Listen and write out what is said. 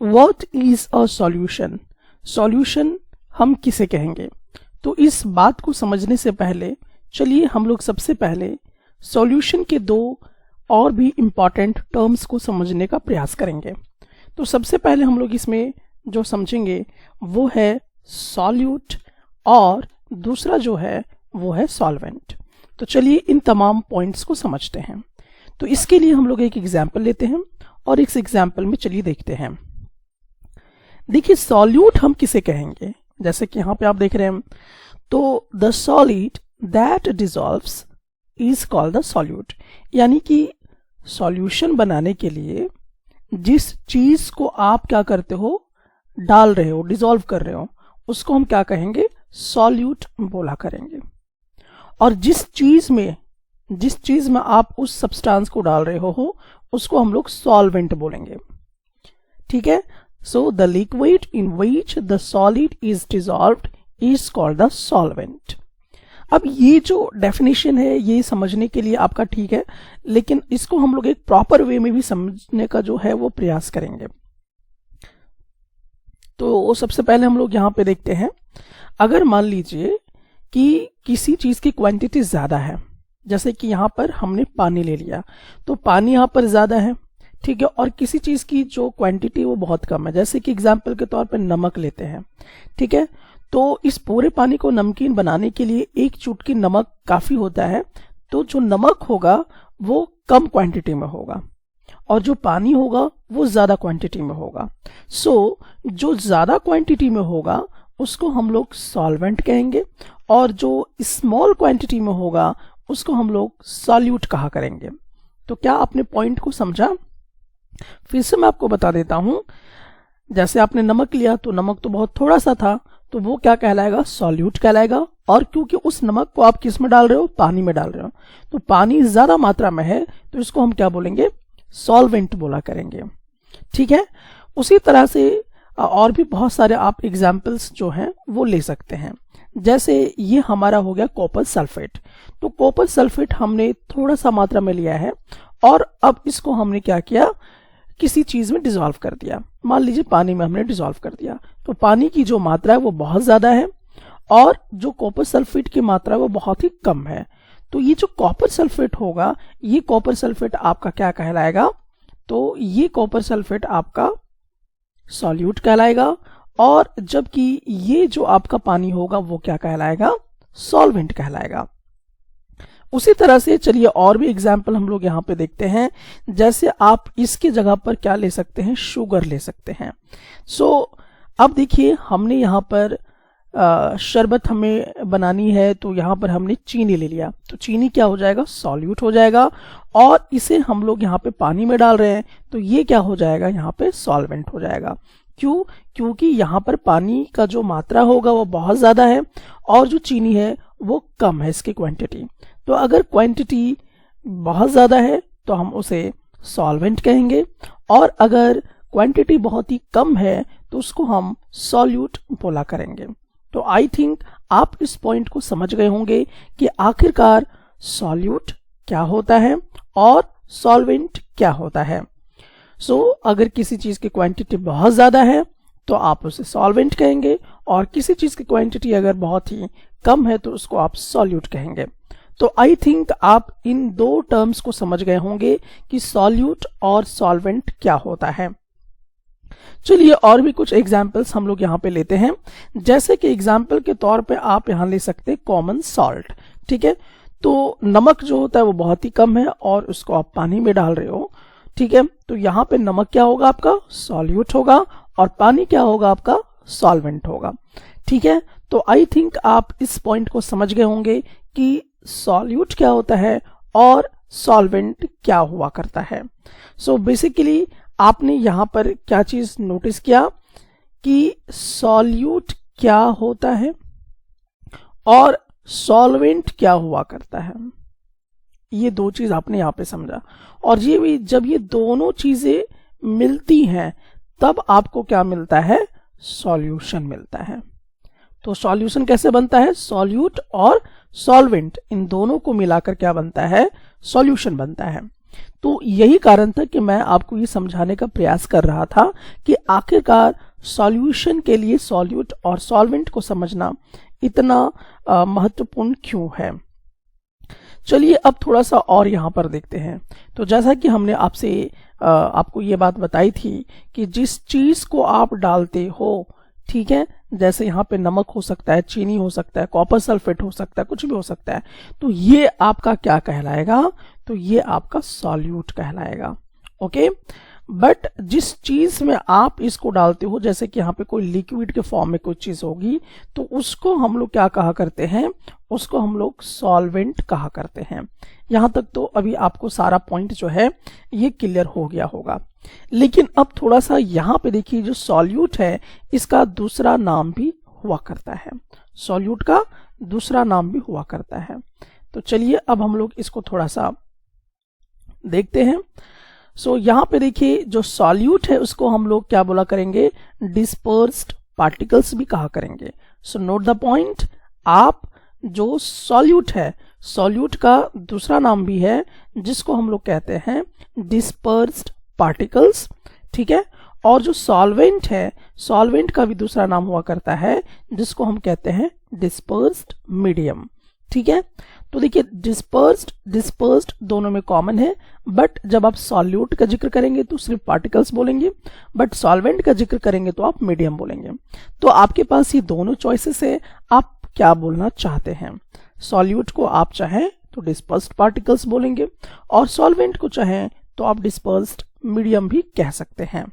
What is a solution, solution हम किसे कहेंगे। तो इस बात को समझने से पहले चलिए हम लोग सबसे पहले सॉल्यूशन के दो और भी इम्पॉर्टेंट टर्म्स को समझने का प्रयास करेंगे। तो सबसे पहले हम लोग इसमें जो समझेंगे वो है सॉल्यूट और दूसरा जो है वो है सॉल्वेंट। तो चलिए इन तमाम पॉइंट्स को समझते हैं। तो इसके लिए हम लोग एक एग्जाम्पल लेते हैं और इस एग्जाम्पल में चलिए देखते हैं। देखिए सॉल्यूट हम किसे कहेंगे, जैसे कि यहाँ पे आप देख रहे हैं, तो the solid that dissolves is called the solute. यानी कि सॉल्यूशन बनाने के लिए जिस चीज को आप क्या करते हो, डाल रहे हो, डिसॉल्व कर रहे हो, उसको हम क्या कहेंगे, सॉल्यूट बोला करेंगे। और जिस चीज में आप उस सब्सटेंस को डाल रहे हो उसको हम लोग सॉल्वेंट बोलेंगे। ठीक है, so the liquid in which the solid is dissolved is called the solvent. अब ये जो डेफिनेशन है ये समझने के लिए आपका ठीक है, लेकिन इसको हम लोग एक प्रॉपर वे में भी समझने का जो है वो प्रयास करेंगे। तो सबसे पहले हम लोग यहाँ पे देखते हैं, अगर मान लीजिए कि किसी चीज की क्वांटिटी ज्यादा है, जैसे कि यहाँ पर हमने पानी ले लिया, तो पानी यहाँ पर ज्यादा है, ठीक है, और किसी चीज की जो क्वांटिटी वो बहुत कम है, जैसे कि एग्जाम्पल के तौर पर नमक लेते हैं, ठीक है। तो इस पूरे पानी को नमकीन बनाने के लिए एक चुटकी नमक काफी होता है, तो जो नमक होगा वो कम क्वांटिटी में होगा और जो पानी होगा वो ज्यादा क्वांटिटी में होगा। सो जो ज्यादा क्वांटिटी में होगा उसको हम लोग सॉल्वेंट कहेंगे और जो स्मॉल क्वांटिटी में होगा उसको हम लोग सॉल्यूट कहा करेंगे। तो क्या आपने पॉइंट को समझा? फिर से मैं आपको बता देता हूं, जैसे आपने नमक लिया तो नमक तो बहुत थोड़ा सा था, तो वो क्या कहलाएगा, सॉल्यूट कहलाएगा। और क्योंकि उस नमक को आप किस में डाल रहे हो, पानी में डाल रहे हो, तो पानी ज्यादा मात्रा में है तो इसको हम क्या बोलेंगे, सॉल्वेंट बोला करेंगे। ठीक है, उसी तरह से और भी बहुत सारे आप एग्जाम्पल्स जो हैं वो ले सकते हैं। जैसे ये हमारा हो गया कॉपर सल्फेट, तो कॉपर सल्फेट हमने थोड़ा सा मात्रा में लिया है और अब इसको हमने क्या किया, किसी चीज में डिसॉल्व कर दिया। मान लीजिए पानी में हमने डिसॉल्व कर दिया, तो पानी की जो मात्रा है वो बहुत ज्यादा है और जो कॉपर सल्फेट की मात्रा है वो बहुत ही कम है। तो ये जो कॉपर सल्फेट होगा, ये कॉपर सल्फेट आपका क्या कहलाएगा, तो ये कॉपर सल्फेट आपका सॉल्यूट कहलाएगा। और जबकि ये जो आपका पानी होगा वो क्या कहलाएगा, सॉल्वेंट कहलाएगा। उसी तरह से चलिए और भी एग्जाम्पल हम लोग यहाँ पे देखते हैं। जैसे आप इसके जगह पर क्या ले सकते हैं, शुगर ले सकते हैं। सो अब देखिए हमने यहाँ पर शरबत हमें बनानी है, तो यहाँ पर हमने चीनी ले लिया, तो चीनी क्या हो जाएगा, सॉल्यूट हो जाएगा। और इसे हम लोग यहाँ पे पानी में डाल रहे हैं तो ये क्या हो जाएगा, यहाँ पे सॉल्वेंट हो जाएगा। क्यों? क्योंकि यहाँ पर पानी का जो मात्रा होगा वो बहुत ज्यादा है और जो चीनी है वो कम है इसकी क्वांटिटी। तो अगर क्वांटिटी बहुत ज्यादा है तो हम उसे सॉल्वेंट कहेंगे और अगर क्वांटिटी बहुत ही कम है तो उसको हम सॉल्यूट बोला करेंगे। तो आई थिंक आप इस पॉइंट को समझ गए होंगे कि आखिरकार सॉल्यूट क्या होता है और सॉल्वेंट क्या होता है। सो अगर किसी चीज की क्वांटिटी बहुत ज्यादा है तो आप उसे सॉल्वेंट कहेंगे और किसी चीज की क्वांटिटी अगर बहुत ही कम है तो उसको आप सॉल्यूट कहेंगे। तो आई थिंक आप इन दो टर्म्स को समझ गए होंगे कि सॉल्यूट और सॉल्वेंट क्या होता है। चलिए और भी कुछ एग्जाम्पल्स हम लोग यहाँ पे लेते हैं। जैसे कि एग्जाम्पल के तौर पे आप यहाँ ले सकते हैं कॉमन सॉल्ट। ठीक है, तो नमक जो होता है वो बहुत ही कम है और उसको आप पानी में डाल रहे हो। ठीक है, तो यहाँ पे नमक क्या होगा आपका, सॉल्यूट होगा और पानी क्या होगा आपका, सॉल्वेंट होगा। ठीक है, तो आई थिंक आप इस पॉइंट को समझ गए होंगे कि सॉल्यूट क्या होता है और सॉल्वेंट क्या हुआ करता है। सो बेसिकली आपने यहाँ पर क्या चीज नोटिस किया कि सॉल्यूट क्या होता है और सॉल्वेंट क्या हुआ करता है। ये दो चीज आपने यहाँ पे समझा और ये भी जब ये दोनों चीजें मिलती हैं तब आपको क्या मिलता है, सॉल्यूशन मिलता है। तो सॉल्यूशन कैसे बनता है, सॉल्यूट और सॉल्वेंट इन दोनों को मिलाकर क्या बनता है, सॉल्यूशन बनता है। तो यही कारण था कि मैं आपको ये समझाने का प्रयास कर रहा था कि आखिरकार सॉल्यूशन के लिए सॉल्यूट और सॉल्वेंट को समझना इतना महत्वपूर्ण क्यों है। चलिए अब थोड़ा सा और यहाँ पर देखते हैं। तो जैसा कि हमने आपको ये बात बताई थी कि जिस चीज को आप डालते हो, ठीक है, जैसे यहाँ पे नमक हो सकता है, चीनी हो सकता है, कॉपर सल्फेट हो सकता है, कुछ भी हो सकता है, तो ये आपका क्या कहलाएगा, तो ये आपका सॉल्यूट कहलाएगा। ओके, बट जिस चीज में आप इसको डालते हो, जैसे कि यहाँ पे कोई लिक्विड के फॉर्म में कोई चीज होगी, तो उसको हम लोग क्या कहा करते हैं, उसको हम लोग सॉल्वेंट कहा करते हैं। यहां तक तो अभी आपको सारा पॉइंट जो है ये क्लियर हो गया होगा। लेकिन अब थोड़ा सा यहाँ पे देखिए, जो सॉल्यूट है इसका दूसरा नाम भी हुआ करता है, सॉल्यूट का दूसरा नाम भी हुआ करता है। तो चलिए अब हम लोग इसको थोड़ा सा देखते हैं। सो यहाँ पे देखिए, जो सॉल्यूट है उसको हम लोग क्या बोला करेंगे, डिस्पर्स्ड पार्टिकल्स भी कहा करेंगे। सो नोट द पॉइंट, आप जो सॉल्यूट है, सॉल्यूट का दूसरा नाम भी है जिसको हम लोग कहते हैं डिस्पर्स्ड पार्टिकल्स, ठीक है। और जो सॉल्वेंट है, सॉल्वेंट का भी दूसरा नाम हुआ करता है जिसको हम कहते हैं डिस्पर्स्ड मीडियम, ठीक है। तो देखिए, डिस्पर्स्ड दोनों में कॉमन है, बट जब आप सॉल्यूट का जिक्र करेंगे तो सिर्फ पार्टिकल्स बोलेंगे, बट सॉल्वेंट का जिक्र करेंगे तो आप मीडियम बोलेंगे। तो आपके पास ये दोनों चॉइसेस है, आप क्या बोलना चाहते हैं। सॉल्यूट को आप चाहें तो डिस्पर्स्ड पार्टिकल्स बोलेंगे, और सॉल्वेंट को चाहें तो आप डिस्पर्स्ड मीडियम भी कह सकते हैं।